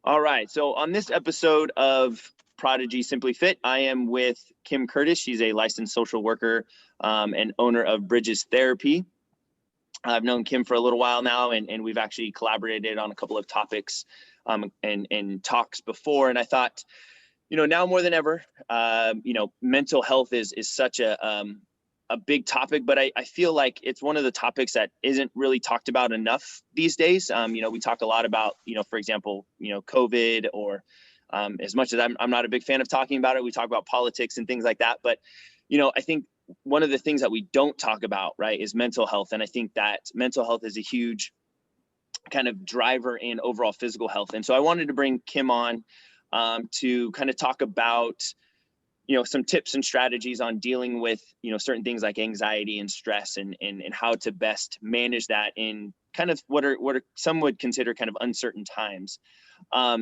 All right. So on this episode of Prodigy Simply Fit, I am with Kim Curtis. She's a licensed social worker and owner of Bridges Therapy. I've known Kim for a little while now, and we've actually collaborated on a couple of topics and talks before. And I thought, now more than ever, mental health is such a big topic, but I feel like it's one of the topics that isn't really talked about enough these days. We talk a lot about, for example, COVID, or as much as I'm not a big fan of talking about it, we talk about politics and things like that. But, I think one of the things that we don't talk about, right, is mental health. And I think that mental health is a huge kind of driver in overall physical health. And so I wanted to bring Kim on to kind of talk about some tips and strategies on dealing with, certain things like anxiety and stress, and how to best manage that in kind of what are some would consider kind of uncertain times.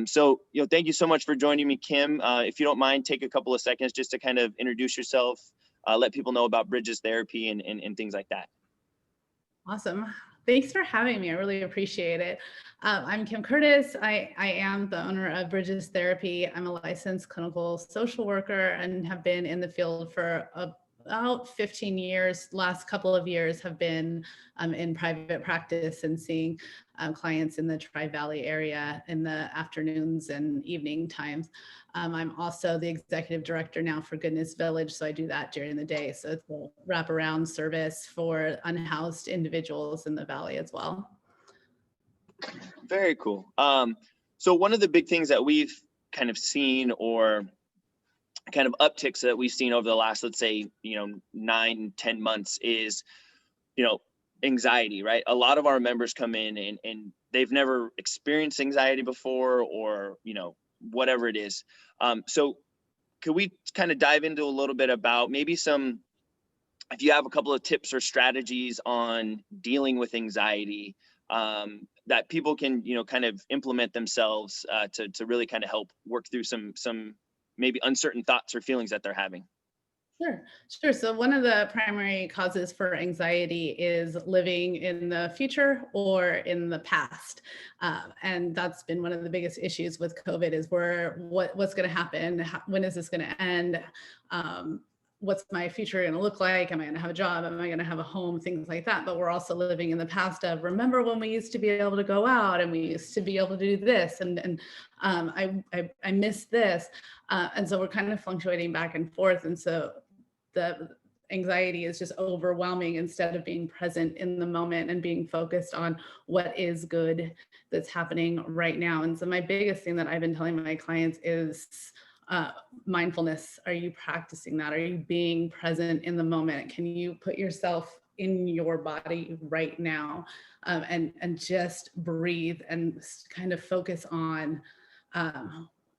So, thank you so much for joining me, Kim. If you don't mind, take a couple of seconds just to kind of introduce yourself, let people know about Bridges Therapy and things like that. Awesome. Thanks for having me. I really appreciate it. I'm Kim Curtis. I am the owner of Bridges Therapy. I'm a licensed clinical social worker and have been in the field for about 15 years. Last couple of years have been in private practice and seeing clients in the Tri-Valley area in the afternoons and evening times. I'm also the executive director now for Goodness Village, so I do that during the day. So it's a wraparound service for unhoused individuals in the Valley as well. Very cool. So one of the big things that we've kind of seen, or kind of upticks that we've seen over the last, let's say, 9-10 months is, anxiety, right? A lot of our members come in and they've never experienced anxiety before, or, whatever it is. So could we kind of dive into a little bit about maybe if you have a couple of tips or strategies on dealing with anxiety, that people can, kind of implement themselves to really kind of help work through some maybe uncertain thoughts or feelings that they're having? Sure. So one of the primary causes for anxiety is living in the future or in the past. And that's been one of the biggest issues with COVID is what's going to happen? When is this going to end? What's my future going to look like? Am I going to have a job? Am I going to have a home? Things like that. But we're also living in the past of, remember when we used to be able to go out and we used to be able to do this, and I miss this. And so we're kind of fluctuating back and forth. And so the anxiety is just overwhelming instead of being present in the moment and being focused on what is good that's happening right now. And so my biggest thing that I've been telling my clients is mindfulness. Are you practicing that? Are you being present in the moment? Can you put yourself in your body right now and just breathe and kind of focus on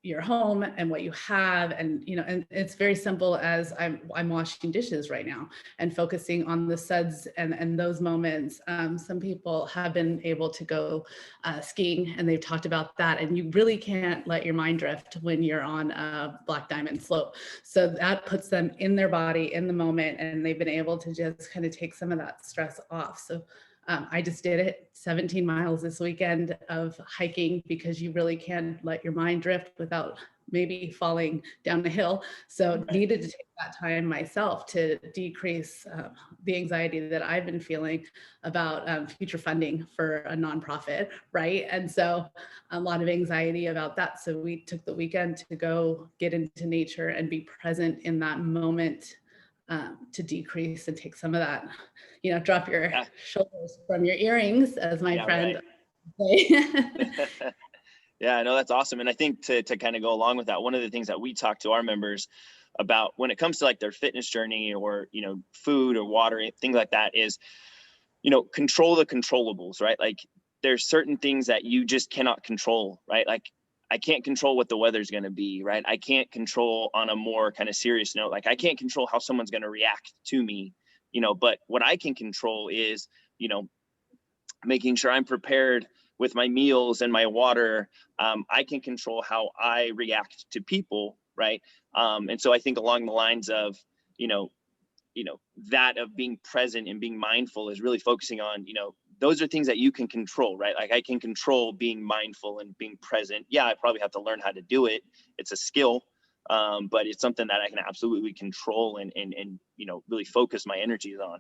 your home and what you have, and and it's very simple as I'm washing dishes right now and focusing on the suds and those moments. Some people have been able to go skiing, and they've talked about that, and you really can't let your mind drift when you're on a Black Diamond slope. So that puts them in their body in the moment, and they've been able to just kind of take some of that stress off. So I just did it 17 miles this weekend of hiking, because you really can't let your mind drift without maybe falling down a hill. So needed to take that time myself to decrease the anxiety that I've been feeling about future funding for a nonprofit, right? And so a lot of anxiety about that. So we took the weekend to go get into nature and be present in that moment to decrease and take some of that, drop your shoulders from your earrings, as my friend would say. Yeah, no, that's awesome. And I think to kind of go along with that, one of the things that we talk to our members about when it comes to like their fitness journey, or, food or water, things like that, is, control the controllables, right? Like there's certain things that you just cannot control, right? Like I can't control what the weather's going to be, right? I can't control, on a more kind of serious note, like I can't control how someone's going to react to me, but what I can control is, making sure I'm prepared with my meals and my water. I can control how I react to people, right? And so I think along the lines of, that of being present and being mindful is really focusing on, those are things that you can control, right? Like I can control being mindful and being present. Yeah, I probably have to learn how to do it. It's a skill, but it's something that I can absolutely control and really focus my energies on.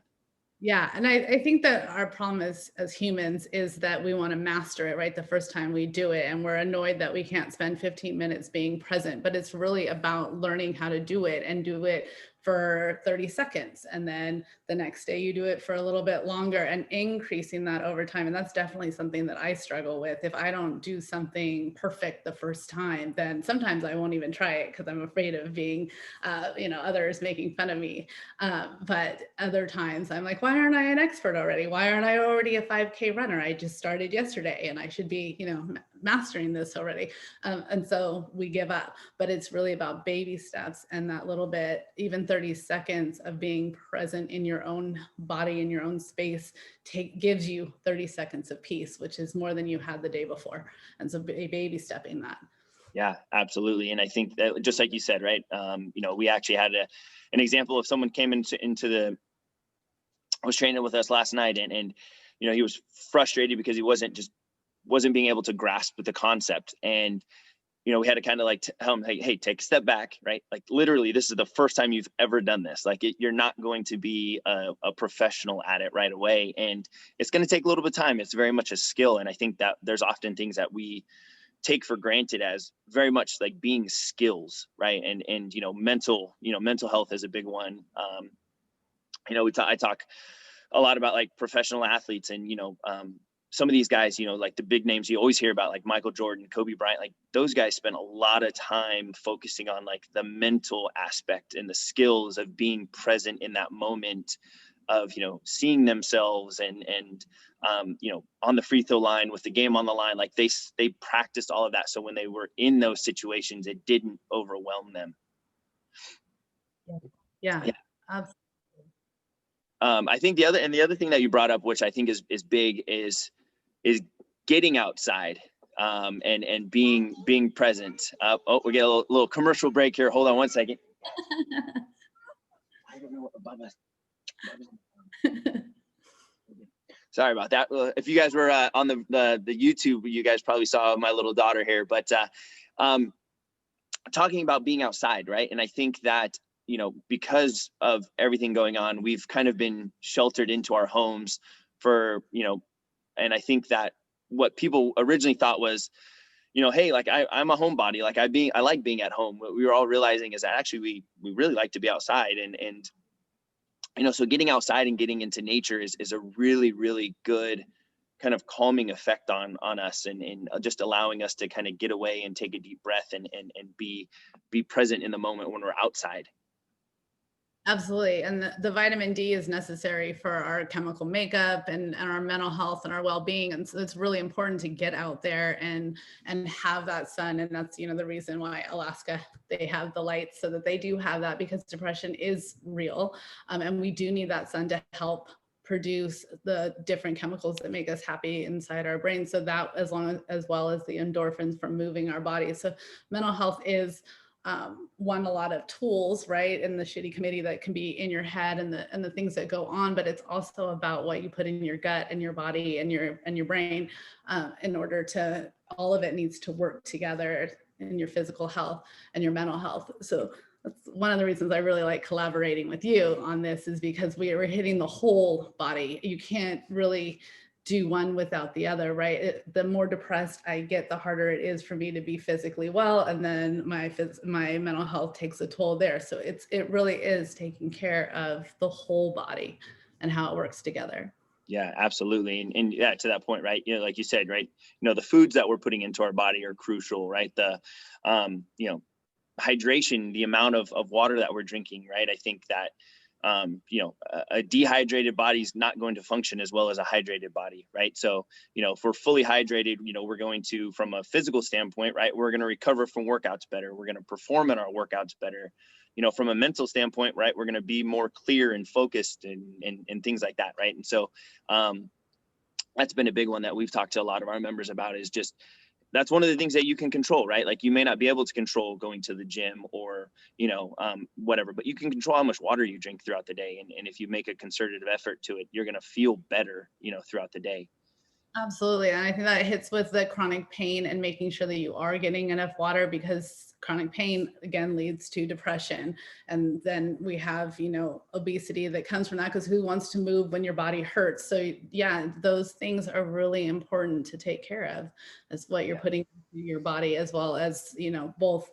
Yeah, and I think that our problem as humans is that we want to master it right the first time we do it, and we're annoyed that we can't spend 15 minutes being present. But it's really about learning how to do it and do it for 30 seconds, and then the next day you do it for a little bit longer, and increasing that over time. And that's definitely something that I struggle with. If I don't do something perfect the first time, then sometimes I won't even try it because I'm afraid of being, others making fun of me. But other times I'm like, why aren't I an expert already? Why aren't I already a 5K runner? I just started yesterday and I should be, mastering this already. And so we give up, but it's really about baby steps, and that little bit, even 30 seconds of being present in your own body, in your own space, gives you 30 seconds of peace, which is more than you had the day before. And so baby stepping that. Yeah, absolutely. And I think that just like you said, right. We actually had an example of someone came was training with us last night, and he was frustrated because he wasn't being able to grasp the concept. And we had to kind of like tell him, hey, take a step back, right? Like literally, this is the first time you've ever done this. Like you're not going to be a professional at it right away, and it's going to take a little bit of time. It's very much a skill, and I think that there's often things that we take for granted as very much like being skills, right? And mental health is a big one. I talk a lot about like professional athletes, and some of these guys, like the big names you always hear about, like Michael Jordan, Kobe Bryant, like those guys spend a lot of time focusing on like the mental aspect and the skills of being present in that moment of seeing themselves and on the free throw line with the game on the line. Like they practiced all of that, so when they were in those situations, it didn't overwhelm them. Yeah. Absolutely. I think the other thing that you brought up, which I think is big, is getting outside, and being present. We get a little commercial break here. Hold on one second. I don't know about this. Sorry about that. If you guys were on the YouTube, you guys probably saw my little daughter here. But talking about being outside, right? And I think that because of everything going on, we've kind of been sheltered into our homes for and I think that what people originally thought was, hey, like I'm a homebody, like I like being at home. What we were all realizing is that actually we really like to be outside, and so getting outside and getting into nature is a really, really good kind of calming effect on us, and just allowing us to kind of get away and take a deep breath and be present in the moment when we're outside. Absolutely. And the vitamin D is necessary for our chemical makeup and our mental health and our well-being. And so it's really important to get out there and have that sun. And that's, the reason why Alaska, they have the lights, so that they do have that, because depression is real. And we do need that sun to help produce the different chemicals that make us happy inside our brain. So that as well as the endorphins from moving our bodies. So mental health is a lot of tools, right, in the shitty committee that can be in your head and the things that go on, but it's also about what you put in your gut and your body and your brain, in order to, all of it needs to work together in your physical health and your mental health. So that's one of the reasons I really like collaborating with you on this, is because we are hitting the whole body. You can't really do one without the other, right? The more depressed I get, the harder it is for me to be physically well, and then my mental health takes a toll there. So it really is taking care of the whole body and how it works together. Yeah, absolutely. And yeah, to that point, right, like you said, right, the foods that we're putting into our body are crucial, right? The hydration, the amount of water that we're drinking, right? I think that a dehydrated body is not going to function as well as a hydrated body, right? So, if we're fully hydrated, we're going to, from a physical standpoint, right, we're going to recover from workouts better. We're going to perform in our workouts better. From a mental standpoint, right, we're going to be more clear and focused and things like that, right? And so that's been a big one that we've talked to a lot of our members about, is just that's one of the things that you can control, right? Like you may not be able to control going to the gym or, whatever, but you can control how much water you drink throughout the day. And if you make a concerted effort to it, you're going to feel better, throughout the day. Absolutely. And I think that hits with the chronic pain and making sure that you are getting enough water, because chronic pain again leads to depression. And then we have, obesity that comes from that, because who wants to move when your body hurts? So yeah, those things are really important to take care of. That's what you're putting into your body, as well as, both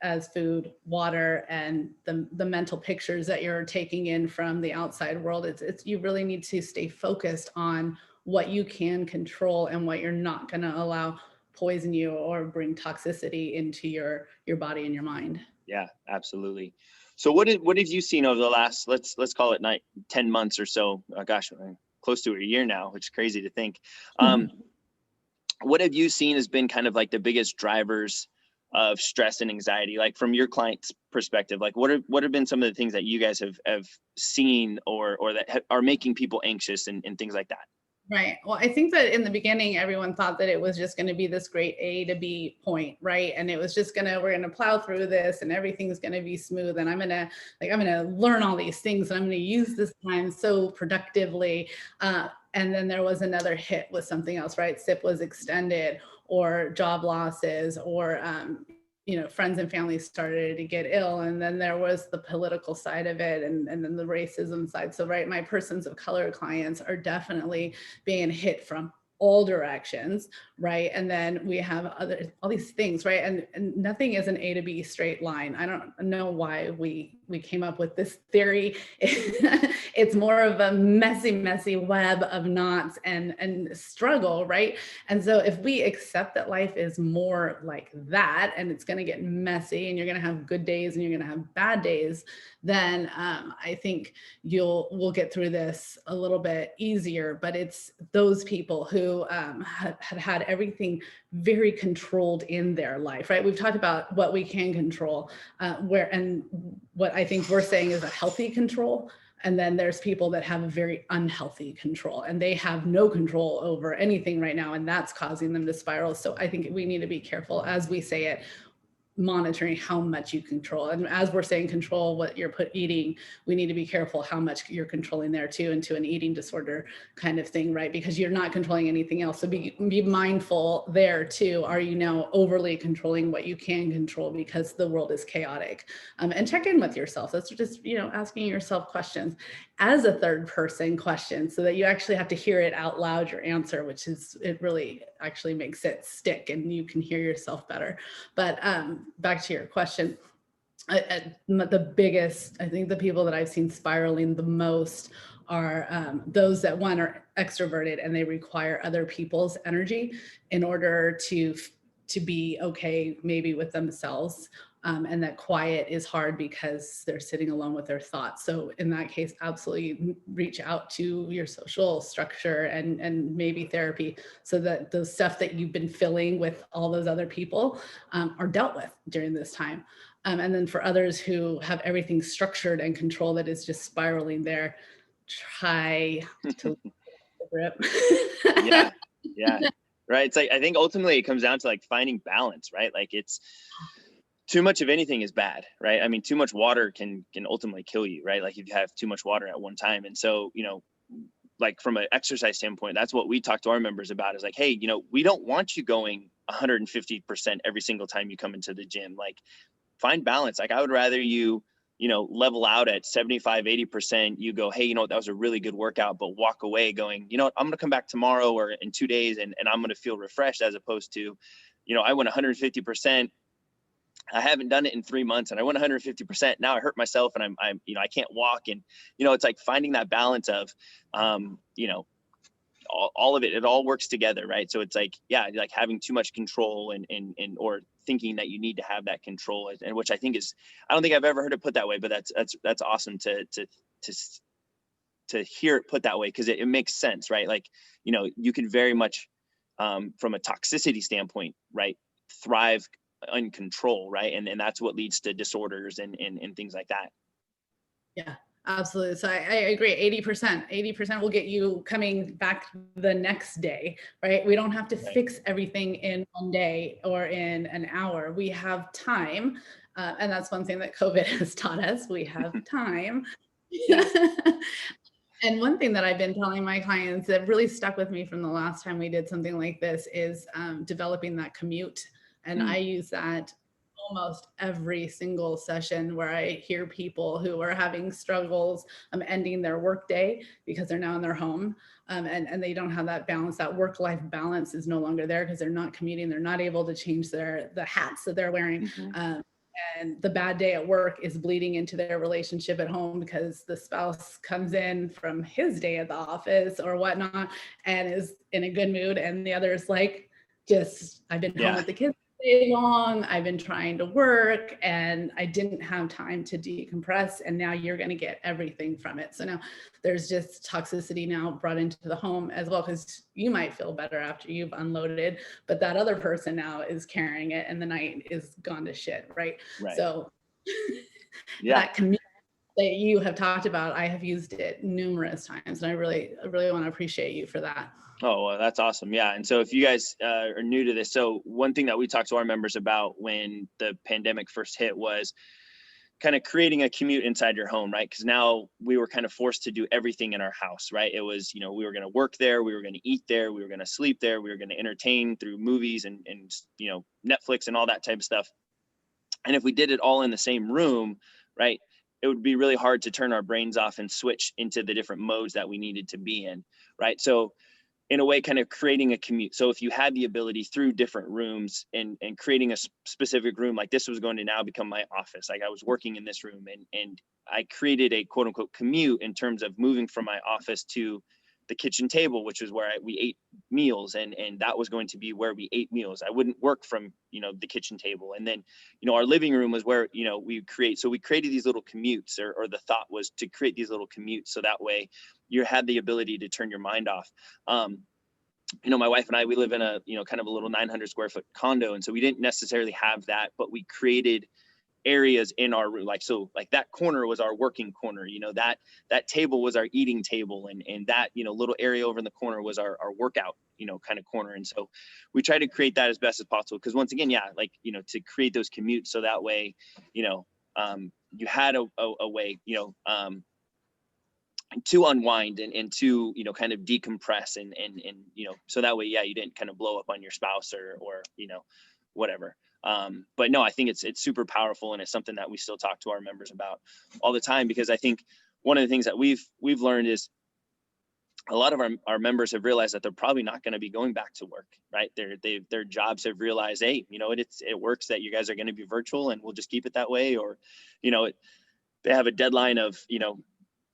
as food, water, and the mental pictures that you're taking in from the outside world. It's you really need to stay focused on what you can control and what you're not going to allow poison you or bring toxicity into your body and your mind. Yeah, absolutely. So what have you seen over the last, let's call it 10 months or so? Gosh, close to a year now, which is crazy to think. What have you seen has been kind of like the biggest drivers of stress and anxiety, like from your client's perspective? Like what have been some of the things that you guys have seen or that are making people anxious and things like that? Right. Well, I think that in the beginning, everyone thought that it was just going to be this great A to B point, right? And it was just we're going to plow through this and everything's going to be smooth. And I'm going to learn all these things and I'm going to use this time so productively. And then there was another hit with something else, right? SIP was extended, or job losses, or, friends and family started to get ill. And then there was the political side of it, and then the racism side. So, right, my persons of color clients are definitely being hit from all directions, right? And then we have all these things, right? And nothing is an A to B straight line. I don't know why we came up with this theory. It's more of a messy web of knots and struggle, right? And so if we accept that life is more like that, and it's going to get messy, and you're going to have good days and you're going to have bad days, then I think we'll get through this a little bit easier. But it's those people who had everything very controlled in their life, right? We've talked about what we can control, and what I think we're saying is a healthy control. And then there's people that have a very unhealthy control, and they have no control over anything right now, and that's causing them to spiral. So I think we need to be careful, as we say it, monitoring how much you control. And as we're saying, control what you're eating, we need to be careful how much you're controlling there too, into an eating disorder kind of thing, right? Because you're not controlling anything else. So be mindful there too. Are you now overly controlling what you can control because the world is chaotic? And check in with yourself. That's just, asking yourself questions as a third person question, so that you actually have to hear it out loud, your answer, it really actually makes it stick and you can hear yourself better. But back to your question, the biggest, I think the people that I've seen spiraling the most are those that, one, are extroverted and they require other people's energy in order to be okay maybe with themselves. And that quiet is hard because they're sitting alone with their thoughts. So in that case, absolutely reach out to your social structure and maybe therapy, so that the stuff that you've been filling with all those other people are dealt with during this time. And then for others who have everything structured and control that is just spiraling there, try to grip. Yeah. Right. It's like, I think ultimately it comes down to like finding balance, right? Like it's too much of anything is bad, right? I mean, too much water can ultimately kill you, right? Like if you have too much water at one time. And so, like from an exercise standpoint, that's what we talk to our members about, is like, hey, we don't want you going 150% every single time you come into the gym. Like, find balance. Like I would rather you, level out at 75, 80%. You go, hey, that was a really good workout, but walk away going, I'm going to come back tomorrow or in 2 days and I'm going to feel refreshed, as opposed to, I went 150%. I haven't done it in 3 months and I went 150%. Now I hurt myself and I'm, I can't walk. And, it's like finding that balance of, all of it, it all works together, right? So it's like, yeah, like having too much control and or thinking that you need to have that control, and which I think is, I don't think I've ever heard it put that way, but that's awesome to hear it put that way, because it makes sense, right? Like, you can very much, from a toxicity standpoint, right, thrive in control, right? And that's what leads to disorders and things like that. Yeah, Absolutely. So I agree. 80% will get you coming back the next day, right? We don't have to Right. fix everything in one day or in an hour. We have time. And that's one thing that COVID has taught us. We have time. Yeah. And one thing that I've been telling my clients that really stuck with me from the last time we did something like this is developing that commute. And I use that almost every single session where I hear people who are having struggles ending their workday because they're now in their home, and they don't have that balance. That work-life balance is no longer there because they're not commuting. They're not able to change the hats that they're wearing. And the bad day at work is bleeding into their relationship at home because the spouse comes in from his day at the office or whatnot and is in a good mood, and the other is like, just, I've been home with the kids day long, I've been trying to work and I didn't have time to decompress, and now you're going to get everything from it. So now there's just toxicity now brought into the home as well, because you might feel better after you've unloaded, but that other person now is carrying it and the night is gone to shit, right? So that community that you have talked about, I have used it numerous times, and I really want to appreciate you for that. Oh, well, that's awesome. Yeah. And so if you guys are new to this, so one thing that we talked to our members about when the pandemic first hit was kind of creating a commute inside your home, right? Because now we were kind of forced to do everything in our house, right? It was, you know, we were going to work there, we were going to eat there, we were going to sleep there, we were going to entertain through movies and, you know, Netflix and all that type of stuff. And if we did it all in the same room, right, it would be really hard to turn our brains off and switch into the different modes that we needed to be in, right? So in a way, kind of creating a commute. So if you had the ability through different rooms and creating a specific room, like this was going to now become my office. Like I was working in this room and I created a quote unquote commute in terms of moving from my office to the kitchen table, which was where we ate meals. And that was going to be where we ate meals. I wouldn't work from, you know, the kitchen table. And then, you know, our living room was where, you know, we created these little commutes, or the thought was to create these little commutes. So that way you had the ability to turn your mind off. You know, my wife and I, we live in a, you know, kind of a little 900 square foot condo. And so we didn't necessarily have that, but we created areas in our room. Like, so like that corner was our working corner, you know, that table was our eating table. And that, you know, little area over in the corner was our workout, you know, kind of corner. And so we try to create that as best as possible. Cause once again, yeah, like, you know, to create those commutes. So that way, you know, you had a way, you know, to unwind and to, you know, kind of decompress and, you know, so that way, yeah, you didn't kind of blow up on your spouse or, you know, whatever. But no, I think it's super powerful, and it's something that we still talk to our members about all the time, because I think one of the things that we've learned is a lot of our members have realized that they're probably not going to be going back to work, right? Their jobs have realized, hey, you know, it works that you guys are going to be virtual and we'll just keep it that way. Or, you know, they have a deadline of, you know,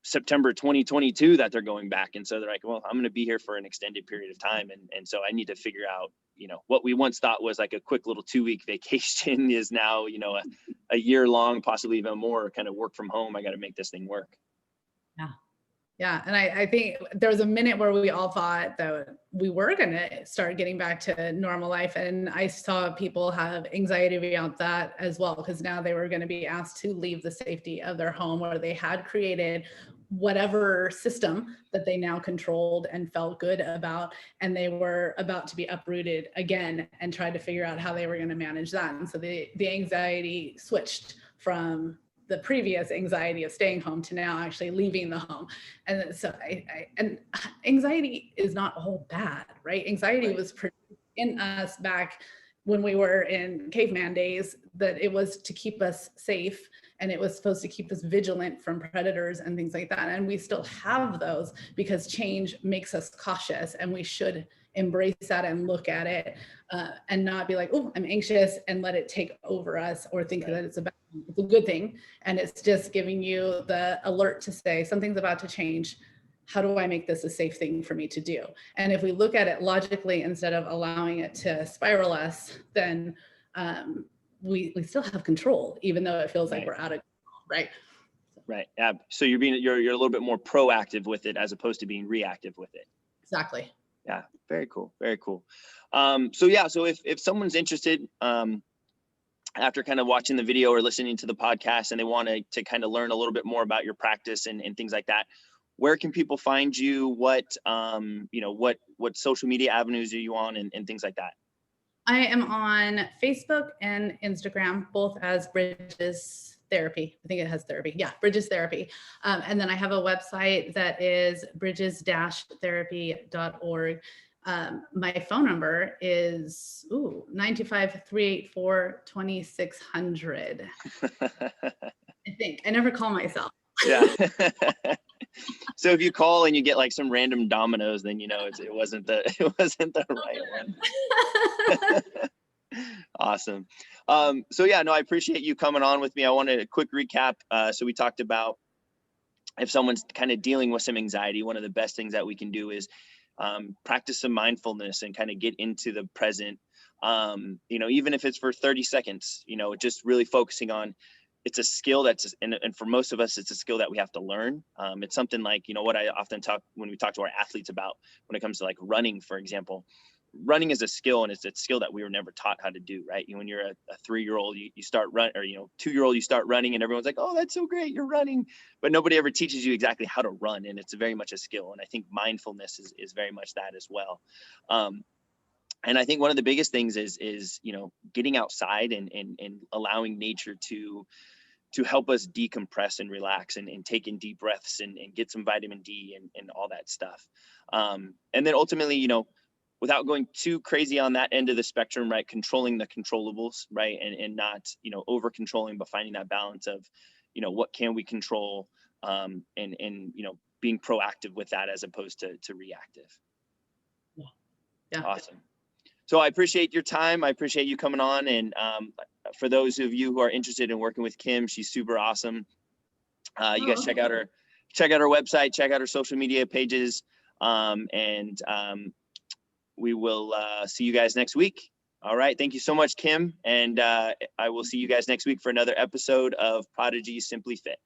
September 2022 that they're going back. And so they're like, well, I'm going to be here for an extended period of time. And so I need to figure out, you know, what we once thought was like a quick little 2-week vacation is now, you know, a year long, possibly even more kind of work from home. I got to make this thing work. Yeah. Yeah. And I think there was a minute where we all thought that we were going to start getting back to normal life. And I saw people have anxiety about that as well, because now they were going to be asked to leave the safety of their home, where they had created whatever system that they now controlled and felt good about, and they were about to be uprooted again and tried to figure out how they were going to manage that. And so the anxiety switched from the previous anxiety of staying home to now actually leaving the home. And so and anxiety is not all bad, right? Anxiety was in us back when we were in caveman days, that it was to keep us safe, and it was supposed to keep us vigilant from predators and things like that. And we still have those, because change makes us cautious, and we should embrace that and look at it and not be like, oh, I'm anxious, and let it take over us, or think that it's a good thing. And it's just giving you the alert to say something's about to change. How do I make this a safe thing for me to do? And if we look at it logically instead of allowing it to spiral us, then we still have control, even though it feels like we're out of control, right? Right. Yeah. So you're a little bit more proactive with it as opposed to being reactive with it. Exactly. Yeah. Very cool. Very cool. So yeah. So if someone's interested, after kind of watching the video or listening to the podcast and they want to kind of learn a little bit more about your practice and things like that, where can people find you? What, what social media avenues are you on and things like that? I am on Facebook and Instagram, both as Bridges Therapy. I think it has therapy. Yeah, Bridges Therapy. And then I have a website that is bridges-therapy.org. My phone number is 925-384-2600. I think. I never call myself. Yeah. So if you call and you get like some random Domino's, then you know it wasn't the right one. Awesome. So yeah, no, I appreciate you coming on with me. I wanted a quick recap. So we talked about if someone's kind of dealing with some anxiety, one of the best things that we can do is practice some mindfulness and kind of get into the present. Even if it's for 30 seconds, just really focusing on. It's a skill that's, and for most of us, it's a skill that we have to learn. It's something like, what I often talk when we talk to our athletes about when it comes to like running, for example. Running is a skill, and it's a skill that we were never taught how to do, right? When you're a 3-year-old, you start run, or 2-year-old, you start running, and everyone's like, "Oh, that's so great, you're running," but nobody ever teaches you exactly how to run, and it's very much a skill. And I think mindfulness is very much that as well. And I think one of the biggest things is getting outside and allowing nature to help us decompress and relax and take in deep breaths and get some vitamin D and all that stuff. And then ultimately, without going too crazy on that end of the spectrum, right, controlling the controllables, right, and not, over controlling, but finding that balance of, what can we control, and being proactive with that as opposed to reactive. Yeah. Awesome. So I appreciate your time. I appreciate you coming on. And for those of you who are interested in working with Kim, she's super awesome. You guys check out her website, check out her social media pages. And we will see you guys next week. All right. Thank you so much, Kim. And I will see you guys next week for another episode of Prodigy Simply Fit.